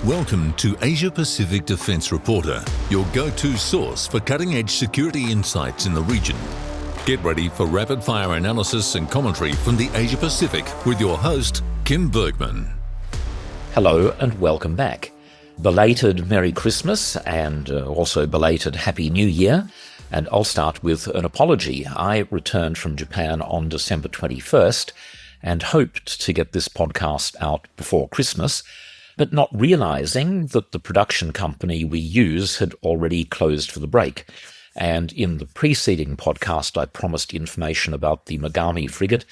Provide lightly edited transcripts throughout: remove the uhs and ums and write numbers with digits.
Welcome to Asia Pacific Defence Reporter, your go-to source for cutting-edge security insights in the region. Get ready for rapid-fire analysis and commentary from the Asia Pacific with your host, Kim Bergman. Hello and welcome back. Belated Merry Christmas and also belated Happy New Year. And I'll start with an apology. I returned from Japan on December 21st and hoped to get this podcast out before Christmas, but not realizing that the production company we use had already closed for the break. And in the preceding podcast, I promised information about the Megami frigate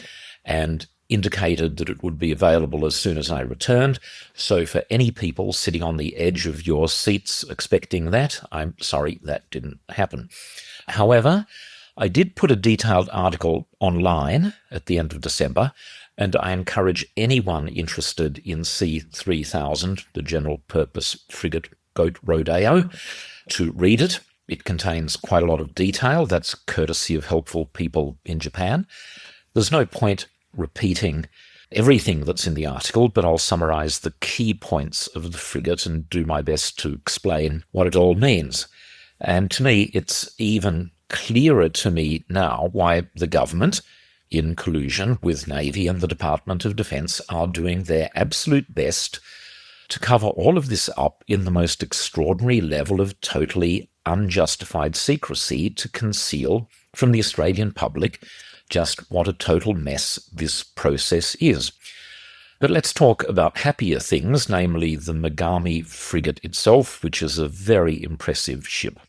and indicated that it would be available as soon as I returned. So for any people sitting on the edge of your seats expecting that, I'm sorry that didn't happen. However, I did put a detailed article online at the end of December, and I encourage anyone interested in C3000, the General Purpose Frigate Goat Rodeo, to read it. It contains quite a lot of detail. That's courtesy of helpful people in Japan. There's no point repeating everything that's in the article, but I'll summarize the key points of the frigate and do my best to explain what it all means. And to me, it's even clearer to me now why the government, in collusion with Navy and the Department of Defense, are doing their absolute best to cover all of this up in the most extraordinary level of totally unjustified secrecy to conceal from the Australian public just what a total mess this process is. But let's talk about happier things, namely the Megami frigate itself, which is a very impressive ship.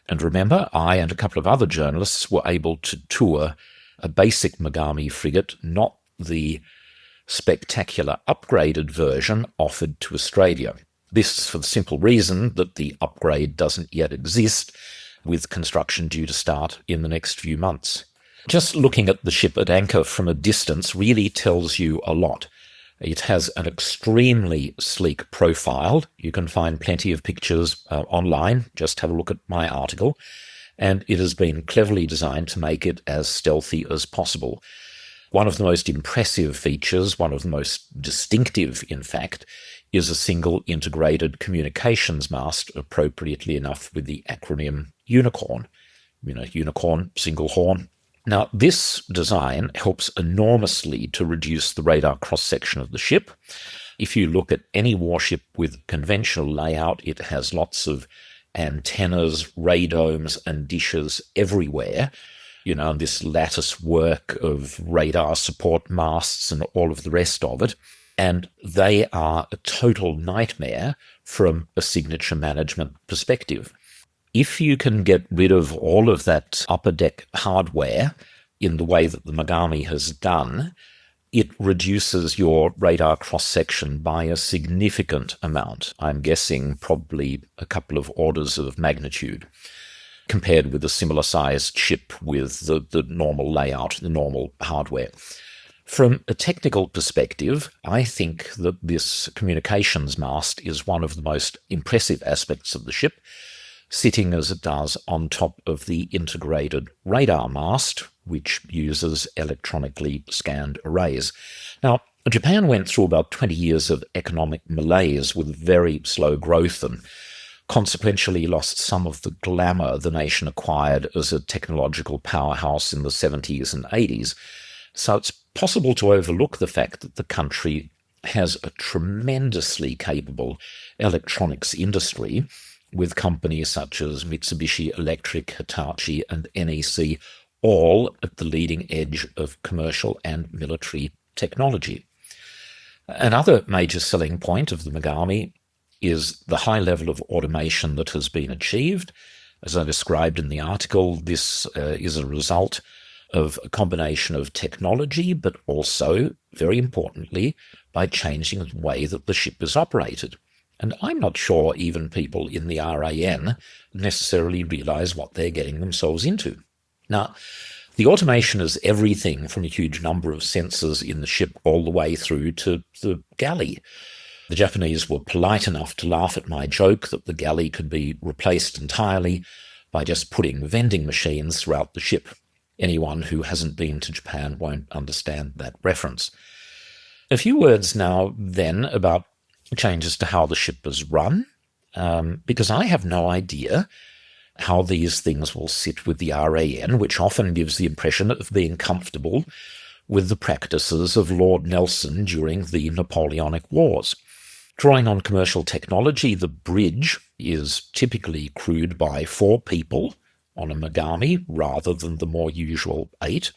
And remember, I and a couple of other journalists were able to tour a basic Megami frigate, not the spectacular upgraded version offered to Australia. This for the simple reason that the upgrade doesn't yet exist, with construction due to start in the next few months. Just looking at the ship at anchor from a distance really tells you a lot. It has an extremely sleek profile. You can find plenty of pictures online. Just have a look at my article. And it has been cleverly designed to make it as stealthy as possible. One of the most impressive features, one of the most distinctive, in fact, is a single integrated communications mast, appropriately enough with the acronym UNICORN. Unicorn, single horn. Now, this design helps enormously to reduce the radar cross-section of the ship. If you look at any warship with conventional layout, it has lots of antennas, radomes, and dishes everywhere. And this lattice work of radar support masts and all of the rest of it. And they are a total nightmare from a signature management perspective. If you can get rid of all of that upper deck hardware in the way that the Megami has done, it reduces your radar cross-section by a significant amount. I'm guessing probably a couple of orders of magnitude, compared with a similar-sized ship with the normal layout, the normal hardware. From a technical perspective, I think that this communications mast is one of the most impressive aspects of the ship, sitting as it does on top of the integrated radar mast, which uses electronically scanned arrays. Now, Japan went through about 20 years of economic malaise with very slow growth and consequentially lost some of the glamour the nation acquired as a technological powerhouse in the 70s and 80s. So it's possible to overlook the fact that the country has a tremendously capable electronics industry, with companies such as Mitsubishi Electric, Hitachi, and NEC all at the leading edge of commercial and military technology. Another major selling point of the Megami is the high level of automation that has been achieved. As I described in the article, this is a result of a combination of technology, but also, very importantly, by changing the way that the ship is operated. And I'm not sure even people in the RAN necessarily realize what they're getting themselves into. Now, the automation is everything from a huge number of sensors in the ship all the way through to the galley. The Japanese were polite enough to laugh at my joke that the galley could be replaced entirely by just putting vending machines throughout the ship. Anyone who hasn't been to Japan won't understand that reference. A few words now then about changes to how the ship is run, because I have no idea how these things will sit with the RAN, which often gives the impression of being comfortable with the practices of Lord Nelson during the Napoleonic Wars. Drawing on commercial technology, the bridge is typically crewed by 4 people on a Megami rather than the more usual 8.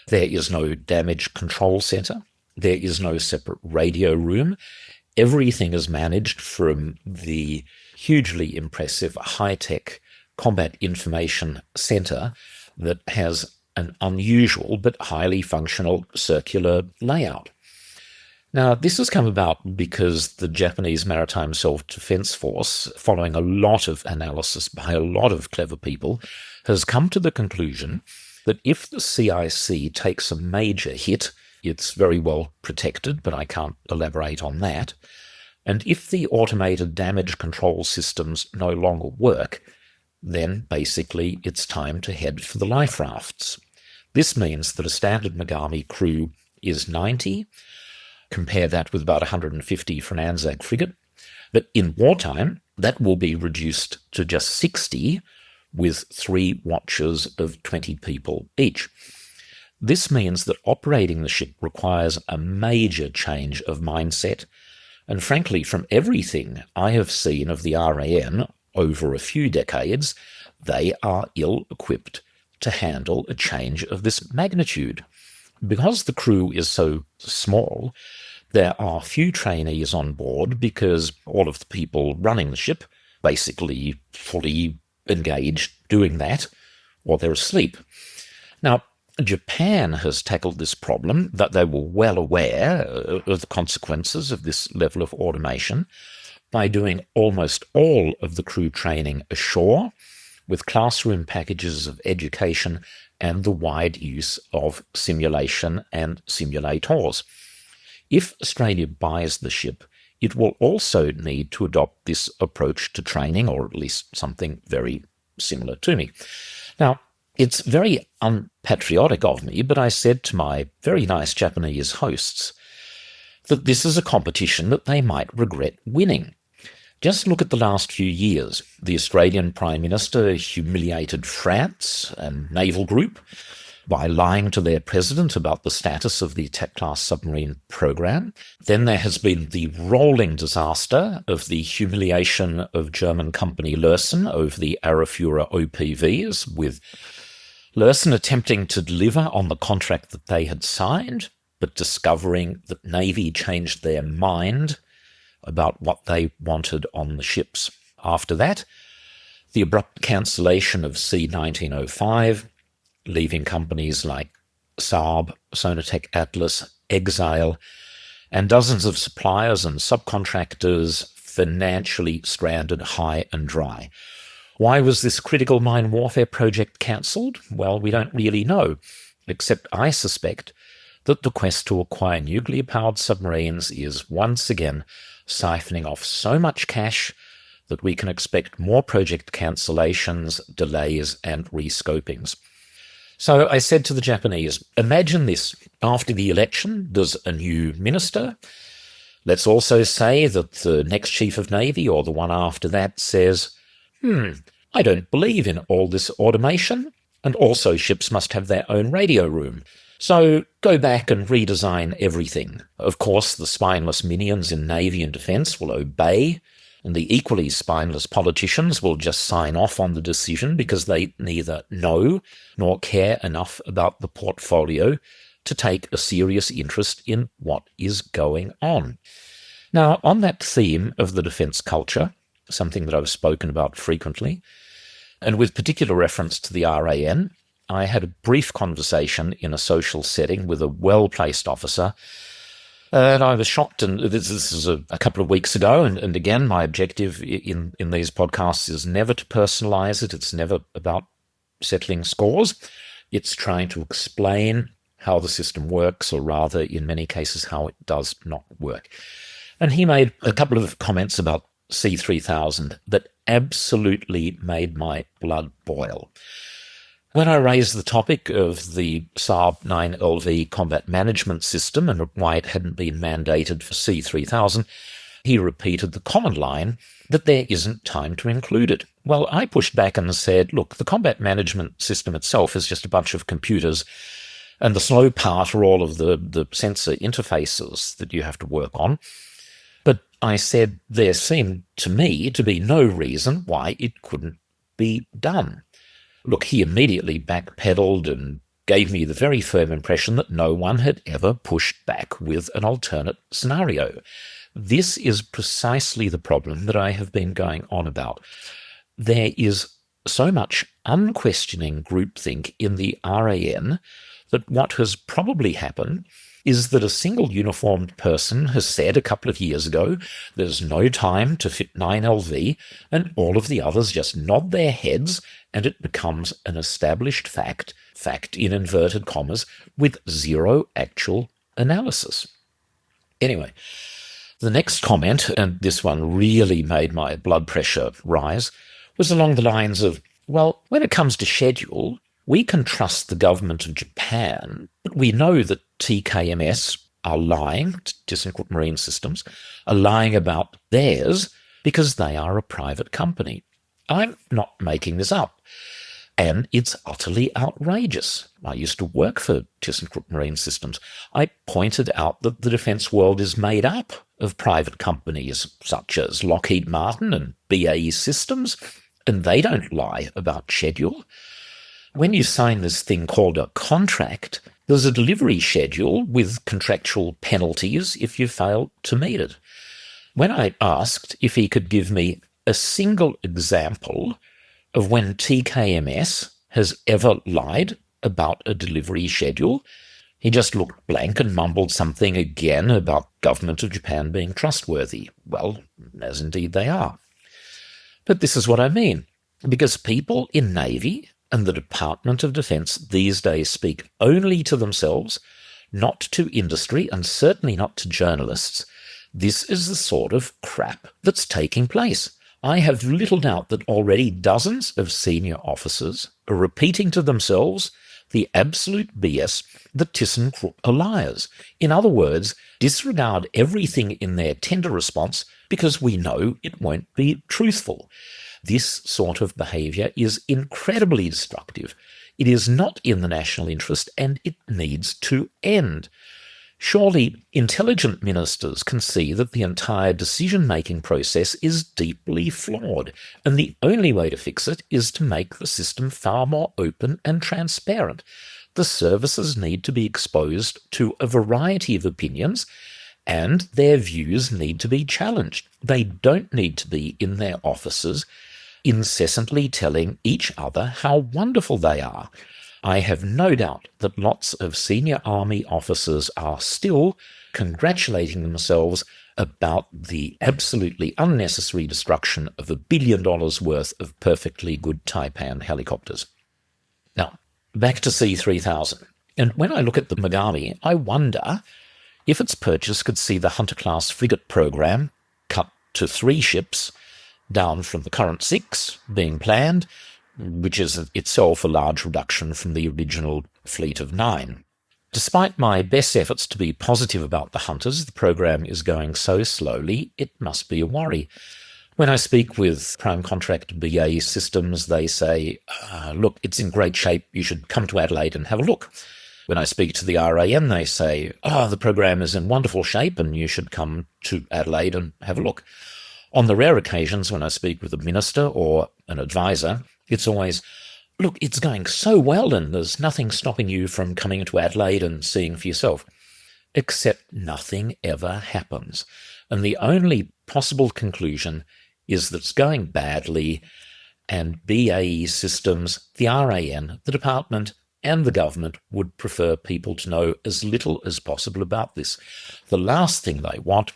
There is no damage control center. There is no separate radio room. Everything is managed from the hugely impressive high-tech Combat Information Center that has an unusual but highly functional circular layout. Now, this has come about because the Japanese Maritime Self-Defense Force, following a lot of analysis by a lot of clever people, has come to the conclusion that if the CIC takes a major hit, it's very well protected, but I can't elaborate on that. And if the automated damage control systems no longer work, then basically it's time to head for the life rafts. This means that a standard Megami crew is 90. Compare that with about 150 for an Anzac frigate. But in wartime, that will be reduced to just 60, with 3 watches of 20 people each. This means that operating the ship requires a major change of mindset, and frankly, from everything I have seen of the RAN over a few decades, they are ill-equipped to handle a change of this magnitude. Because the crew is so small, there are few trainees on board because all of the people running the ship basically fully engaged doing that, or they're asleep. Now, Japan has tackled this problem, that they were well aware of the consequences of this level of automation, by doing almost all of the crew training ashore, with classroom packages of education and the wide use of simulation and simulators. If Australia buys the ship, it will also need to adopt this approach to training, or at least something very similar to me. Now, it's very unpatriotic of me, but I said to my very nice Japanese hosts that this is a competition that they might regret winning. Just look at the last few years. The Australian Prime Minister humiliated France and Naval Group by lying to their president about the status of the attack-class submarine program. Then there has been the rolling disaster of the humiliation of German company Lürssen over the Arafura OPVs, with Lürssen attempting to deliver on the contract that they had signed, but discovering that Navy changed their mind about what they wanted on the ships. After that, the abrupt cancellation of C-1905, leaving companies like Saab, Sonatec Atlas, Exile, and dozens of suppliers and subcontractors financially stranded high and dry. Why was this critical mine warfare project cancelled? Well, we don't really know, except I suspect that the quest to acquire nuclear-powered submarines is once again siphoning off so much cash that we can expect more project cancellations, delays, and rescopings. So I said to the Japanese, imagine this. After the election, there's a new minister. Let's also say that the next chief of navy, or the one after that, says, I don't believe in all this automation, and also ships must have their own radio room. So go back and redesign everything. Of course, the spineless minions in Navy and Defence will obey, and the equally spineless politicians will just sign off on the decision because they neither know nor care enough about the portfolio to take a serious interest in what is going on. Now, on that theme of the defence culture, something that I've spoken about frequently, and with particular reference to the RAN, I had a brief conversation in a social setting with a well-placed officer, and I was shocked, and this is a couple of weeks ago, and again, my objective in these podcasts is never to personalize it. It's never about settling scores. It's trying to explain how the system works, or rather, in many cases, how it does not work. And he made a couple of comments about C3000 that absolutely made my blood boil. When I raised the topic of the Saab 9LV combat management system and why it hadn't been mandated for C3000, he repeated the common line that there isn't time to include it. Well, I pushed back and said, look, the combat management system itself is just a bunch of computers, and the slow part are all of the sensor interfaces that you have to work on. But I said there seemed to me to be no reason why it couldn't be done. Look, he immediately backpedaled and gave me the very firm impression that no one had ever pushed back with an alternate scenario. This is precisely the problem that I have been going on about. There is so much unquestioning groupthink in the RAN that what has probably happened is that a single uniformed person has said a couple of years ago, there's no time to fit 9LV, and all of the others just nod their heads, and it becomes an established fact in inverted commas, with zero actual analysis. Anyway, the next comment, and this one really made my blood pressure rise, was along the lines of, well, when it comes to schedule, we can trust the government of Japan, but we know that TKMS are lying, ThyssenKrupp Marine Systems, are lying about theirs because they are a private company. I'm not making this up. And it's utterly outrageous. I used to work for ThyssenKrupp Marine Systems. I pointed out that the defence world is made up of private companies such as Lockheed Martin and BAE Systems, and they don't lie about schedule. When you sign this thing called a contract, there's a delivery schedule with contractual penalties if you fail to meet it. When I asked if he could give me a single example of when TKMS has ever lied about a delivery schedule, he just looked blank and mumbled something again about government of Japan being trustworthy. Well, as indeed they are. But this is what I mean, because people in Navy and the Department of Defense these days speak only to themselves, not to industry, and certainly not to journalists. This is the sort of crap that's taking place. I have little doubt that already dozens of senior officers are repeating to themselves the absolute BS that ThyssenKrupp are liars. In other words, disregard everything in their tender response because we know it won't be truthful. This sort of behaviour is incredibly destructive. It is not in the national interest and it needs to end. Surely intelligent ministers can see that the entire decision-making process is deeply flawed, and the only way to fix it is to make the system far more open and transparent. The services need to be exposed to a variety of opinions, and their views need to be challenged. They don't need to be in their offices incessantly telling each other how wonderful they are. I have no doubt that lots of senior army officers are still congratulating themselves about the absolutely unnecessary destruction of $1 billion worth of perfectly good Taipan helicopters. Now, back to C-3000. And when I look at the Megami, I wonder if its purchase could see the Hunter-class frigate program cut to 3 ships, down from the current 6 being planned, which is itself a large reduction from the original fleet of 9. Despite my best efforts to be positive about the Hunters, the program is going so slowly, it must be a worry. When I speak with prime contractor BAE Systems, they say, look, it's in great shape, you should come to Adelaide and have a look. When I speak to the RAN, they say, the program is in wonderful shape and you should come to Adelaide and have a look. On the rare occasions when I speak with a minister or an advisor, it's always, look, it's going so well and there's nothing stopping you from coming to Adelaide and seeing for yourself. Except nothing ever happens. And the only possible conclusion is that it's going badly, and BAE Systems, the RAN, the department, and the government would prefer people to know as little as possible about this. The last thing they want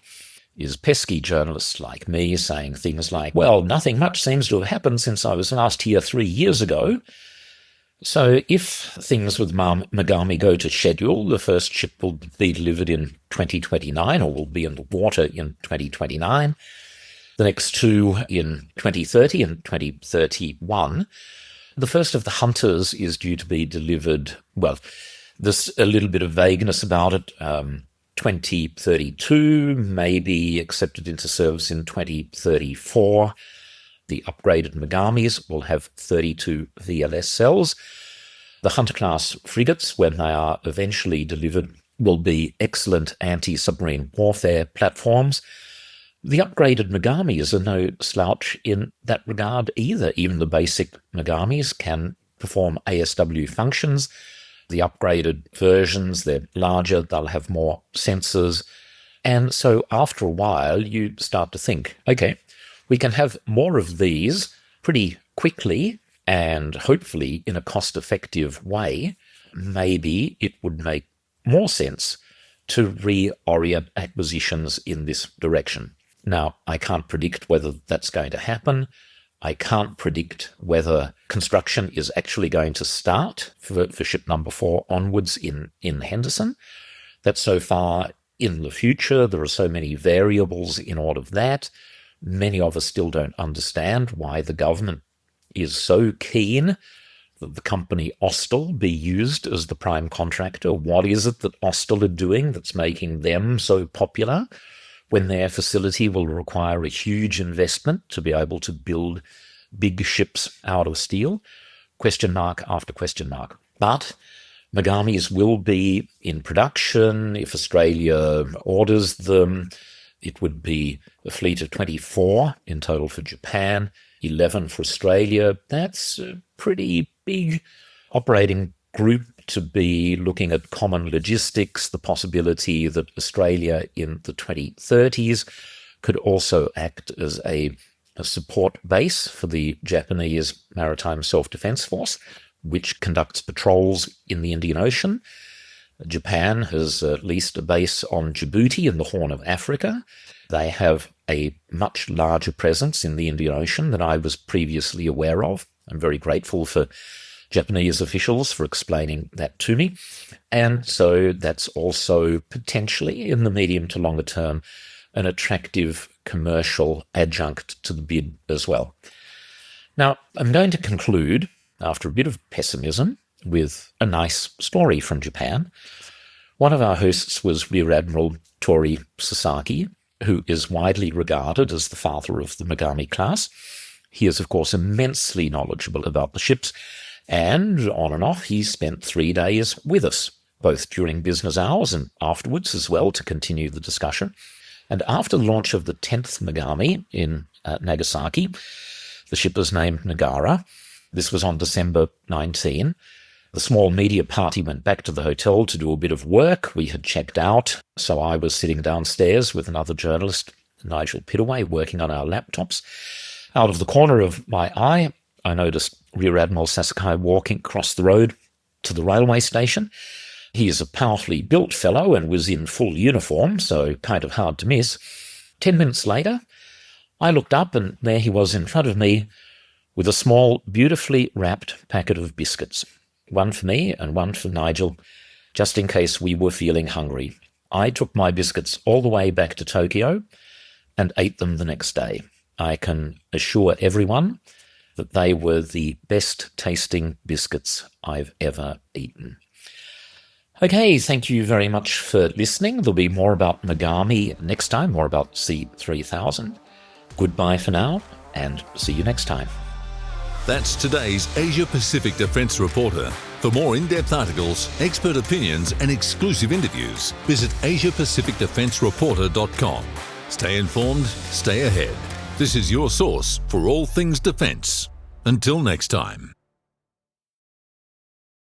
is pesky journalists like me saying things like, well, nothing much seems to have happened since I was last here 3 years ago. So if things with Megami go to schedule, the first ship will be delivered in 2029, or will be in the water in 2029, the next 2 in 2030 and 2031. The first of the Hunters is due to be delivered, well, there's a little bit of vagueness about it, 2032, maybe accepted into service in 2034. The upgraded Megamis will have 32 VLS cells. The Hunter-class frigates, when they are eventually delivered, will be excellent anti-submarine warfare platforms. The upgraded Megamis are no slouch in that regard either. Even the basic Megamis can perform ASW functions. The upgraded versions, they're larger, they'll have more sensors. And so after a while, you start to think, okay, we can have more of these pretty quickly and hopefully in a cost-effective way. Maybe it would make more sense to reorient acquisitions in this direction. Now, I can't predict whether that's going to happen. I can't predict whether construction is actually going to start for ship number 4 onwards in Henderson. That's so far in the future. There are so many variables in all of that. Many of us still don't understand why the government is so keen that the company Austal be used as the prime contractor. What is it that Austal are doing that's making them so popular when their facility will require a huge investment to be able to build big ships out of steel? Question mark after question mark. But Megamis will be in production. If Australia orders them, it would be a fleet of 24 in total for Japan, 11 for Australia. That's a pretty big operating group to be looking at common logistics, the possibility that Australia in the 2030s could also act as a support base for the Japanese Maritime Self-Defense Force, which conducts patrols in the Indian Ocean. Japan has at least a base on Djibouti in the Horn of Africa. They have a much larger presence in the Indian Ocean than I was previously aware of. I'm very grateful for Japanese officials for explaining that to me. And so that's also potentially, in the medium to longer term, an attractive commercial adjunct to the bid as well. Now, I'm going to conclude, after a bit of pessimism, with a nice story from Japan. One of our hosts was Rear Admiral Tori Sasaki, who is widely regarded as the father of the Megami class. He is, of course, immensely knowledgeable about the ships, and on and off he spent 3 days with us, both during business hours and afterwards as well, to continue the discussion. And after the launch of the 10th Megami in Nagasaki, the ship was named Nagara. This was on December 19. The small media party went back to the hotel to do a bit of work. We had checked out, so I was sitting downstairs with another journalist, Nigel Pittaway, working on our laptops. Out of the corner of my eye, I noticed Rear Admiral Sasaki walking across the road to the railway station. He is a powerfully built fellow and was in full uniform, so kind of hard to miss. 10 minutes later, I looked up and there he was in front of me with a small, beautifully wrapped packet of biscuits. One for me and one for Nigel, just in case we were feeling hungry. I took my biscuits all the way back to Tokyo and ate them the next day. I can assure everyone that they were the best tasting biscuits I've ever eaten. Okay, thank you very much for listening. There'll be more about Megami next time, more about C3000. Goodbye for now, and see you next time. That's today's Asia Pacific Defence Reporter. For more in-depth articles, expert opinions and exclusive interviews, visit AsiaPacificDefenceReporter.com. Stay informed, stay ahead. This is your source for all things defence. Until next time.